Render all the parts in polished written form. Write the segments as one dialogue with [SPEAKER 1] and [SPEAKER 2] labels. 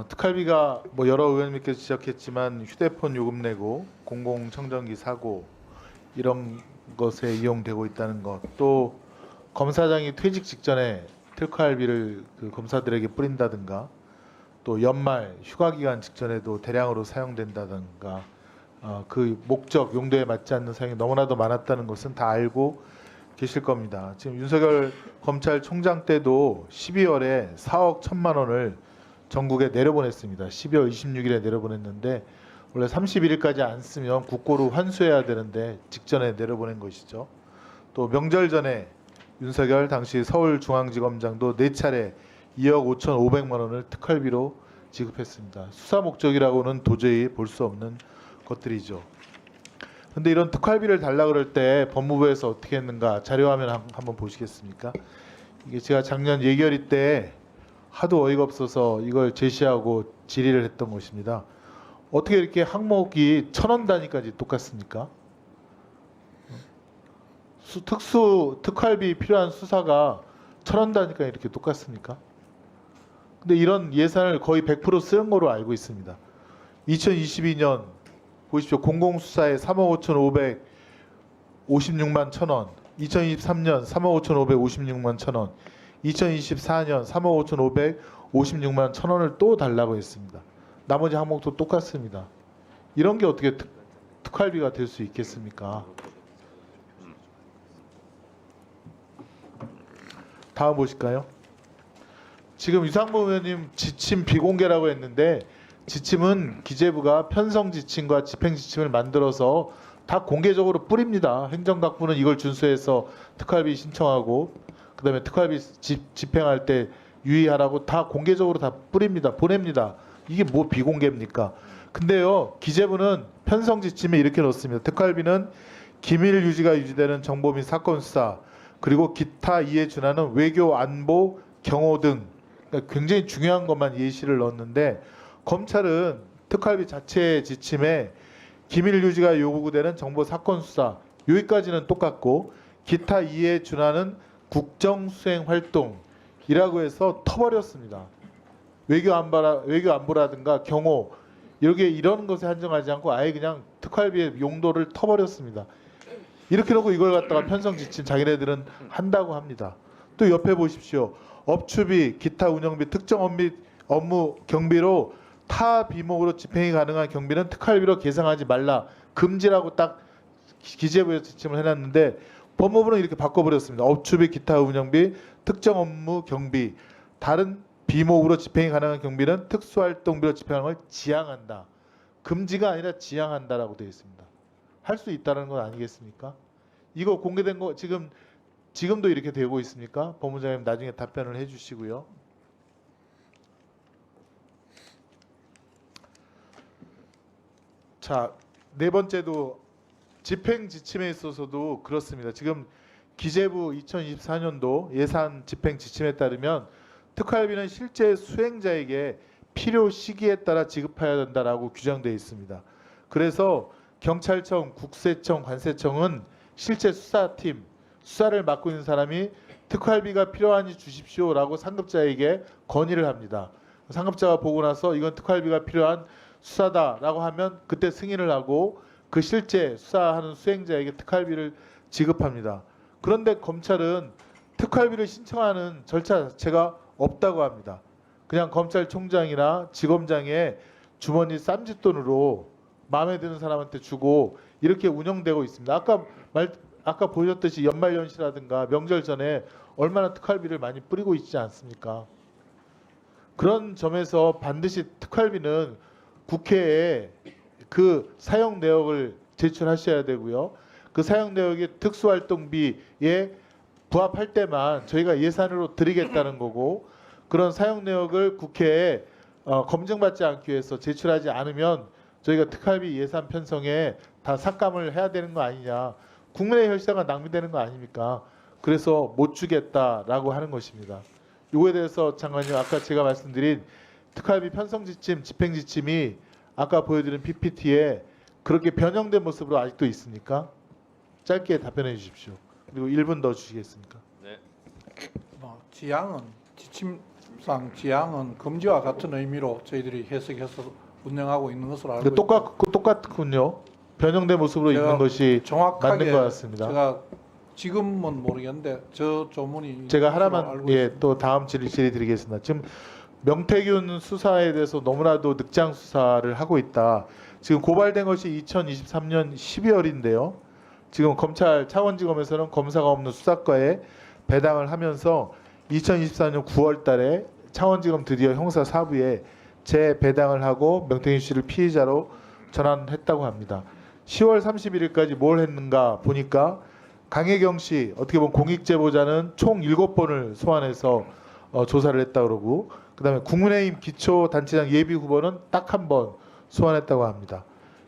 [SPEAKER 1] 특활비가 뭐 여러 의원님께서 지적했지만 휴대폰 요금 내고 공공청정기 사고 이런 것에 이용되고 있다는 것, 또 검사장이 퇴직 직전에 특활비를 그 검사들에게 뿌린다든가, 또 연말 휴가 기간 직전에도 대량으로 사용된다든가, 그 목적 용도에 맞지 않는 사용이 너무나도 많았다는 것은 다 알고 계실 겁니다. 지금 윤석열 검찰총장 때도 12월에 4억 1천만 원을 전국에 내려보냈습니다. 12월 26일에 내려보냈는데 원래 31일까지 안 쓰면 국고로 환수해야 되는데 직전에 내려보낸 것이죠. 또 명절 전에 윤석열 당시 서울중앙지검장도 4차례 2억 5,500만 원을 특활비로 지급했습니다. 수사 목적이라고는 도저히 볼 수 없는 것들이죠. 근데 이런 특활비를 달라 그럴 때 법무부에서 어떻게 했는가 자료화면 한번 보시겠습니까? 이게 제가 작년 예결위 때 하도 어이가 없어서 이걸 제시하고 질의를 했던 것입니다. 어떻게 이렇게 항목이 1,000원 단위까지 똑같습니까? 특활비 필요한 수사가 1,000원 단위까지 이렇게 똑같습니까? 근데 이런 예산을 거의 100% 쓰는 거로 알고 있습니다. 2022년 보십시오. 공공수사에 3억 5,556만 1,000원, 2023년 3억 5,556만 1,000원, 2024년 3억 5,556만 1,000원을 또 달라고 했습니다. 나머지 항목도 똑같습니다. 이런 게 어떻게 특활비가 될 수 있겠습니까? 다음 보실까요? 지금 유상무 의원님 지침 비공개라고 했는데 지침은 기재부가 편성 지침과 집행 지침을 만들어서 다 공개적으로 뿌립니다. 행정각부는 이걸 준수해서 특활비 신청하고 그다음에 특활비 집행할 때 유의하라고 다 공개적으로 다 뿌립니다. 보냅니다. 이게 뭐 비공개입니까? 근데요, 기재부는 편성 지침에 이렇게 넣습니다. 특활비는 기밀 유지가 유지되는 정보 및 사건 수사 그리고 기타 이에 준하는 외교 안보 경호 등, 그러니까 굉장히 중요한 것만 예시를 넣었는데 검찰은 특활비 자체 지침에 기밀 유지가 요구되는 정보 사건 수사 여기까지는 똑같고 기타 이에 준하는 국정 수행 활동이라고 해서 터버렸습니다. 외교 안보라든가 경호 이런 것에 한정하지 않고 아예 그냥 특활비의 용도를 터버렸습니다. 이렇게 놓고 이걸 갖다가 편성 지침 자기네들은 한다고 합니다. 또 옆에 보십시오. 업추비, 기타 운영비, 특정 업무 경비로 타 비목으로 집행이 가능한 경비는 특활비로 계상하지 말라. 금지라고 딱 기재부에서 지침을 해놨는데 법무부는 이렇게 바꿔버렸습니다. 업추비, 기타 운영비, 특정 업무 경비, 다른 비목으로 집행이 가능한 경비는 특수활동비로 집행하는 걸 지양한다. 금지가 아니라 지양한다라고 되어 있습니다. 할 수 있다는 건 아니겠습니까? 이거 공개된 거 지금도 이렇게 되고 있습니까? 법무장님 나중에 답변을 해주시고요. 자, 네 번째도 집행 지침에 있어서도 그렇습니다. 지금 기재부 2024년도 예산 집행 지침에 따르면 특활비는 실제 수행자에게 필요 시기에 따라 지급해야 된다라고 규정되어 있습니다. 그래서 경찰청, 국세청, 관세청은 실제 수사팀, 수사를 맡고 있는 사람이 특활비가 필요하니 주십시오라고 상급자에게 건의를 합니다. 상급자가 보고 나서 이건 특활비가 필요한 수사다라고 하면 그때 승인을 하고 그 실제 수사하는 수행자에게 특활비를 지급합니다. 그런데 검찰은 특활비를 신청하는 절차 자체가 없다고 합니다. 그냥 검찰총장이나 지검장의 주머니 쌈짓돈으로 마음에 드는 사람한테 주고 이렇게 운영되고 있습니다. 아까 보셨듯이 연말연시라든가 명절 전에 얼마나 특활비를 많이 뿌리고 있지 않습니까? 그런 점에서 반드시 특활비는 국회에 그 사용 내역을 제출하셔야 되고요. 그 사용 내역이 특수활동비에 부합할 때만 저희가 예산으로 드리겠다는 거고 그런 사용 내역을 국회에 검증받지 않기 위해서 제출하지 않으면 저희가 특활비 예산 편성에 다 삭감을 해야 되는 거 아니냐. 국민의 혈세가 낭비되는 거 아닙니까? 그래서 못 주겠다라고 하는 것입니다. 이거에 대해서 장관님 아까 제가 말씀드린 특활비 편성 지침, 집행 지침이 아까 보여드린 PPT에 그렇게 변형된 모습으로 아직도 있습니까? 짧게 답변해 주십시오. 그리고 1분 더 주시겠습니까?
[SPEAKER 2] 지향은 지침 헌법상 지향은 금지와 같은 의미로 저희들이 해석해서 운영하고 있는 것으로 알고
[SPEAKER 1] 똑같군요. 변형된 모습으로
[SPEAKER 2] 제가
[SPEAKER 1] 있는 것이
[SPEAKER 2] 정확하게
[SPEAKER 1] 맞는 것 같습니다.
[SPEAKER 2] 제가 지금은 모르겠는데 저 조문이
[SPEAKER 1] 제가
[SPEAKER 2] 있는 것으로
[SPEAKER 1] 하나만
[SPEAKER 2] 알고
[SPEAKER 1] 예,
[SPEAKER 2] 있습니다.
[SPEAKER 1] 또 다음 질의드리겠습니다. 지금 명태균 수사에 대해서 너무나도 늑장 수사를 하고 있다. 지금 고발된 것이 2023년 12월인데요. 지금 검찰 창원지검에서는 검사가 없는 수사과에 배당을 하면서 2024년 9월 달에 창원지검 드디어 형사 4부에 재배당을 하고 명태균 씨를 피의자로 전환했다고 합니다. 10월 31일까지 뭘 했는가 보니까 강혜경 씨 어떻게 보면 공익제보자는 총 7번을 소환해서 조사를 했다 그러고 그다음에 국민의힘 기초단체장 예비후보는 딱 한 번 소환했다고 합니다.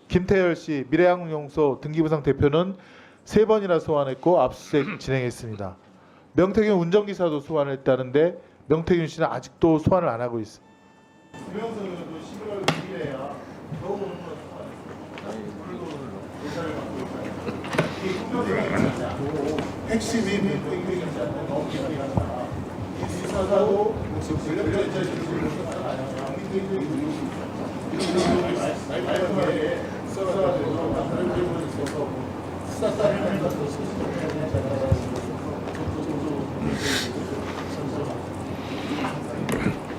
[SPEAKER 1] 김태열 씨 미래한국연구소 등기부상 대표는 3번이나 소환했고 압수수색 진행했습니다. 명태균 운전기사도 소환했다는데 명태균 씨는 아직도 소환을 안 하고 있습니다. 김영선 의원도 11월 6일에야 겨우 오는 걸 소환했어요. 핵심이 명태균이지 않는 명태균이다. 이 수사도 권력자의 정신을 말끔하게 써가지고 다른 부분에 있어서 수사단을 해서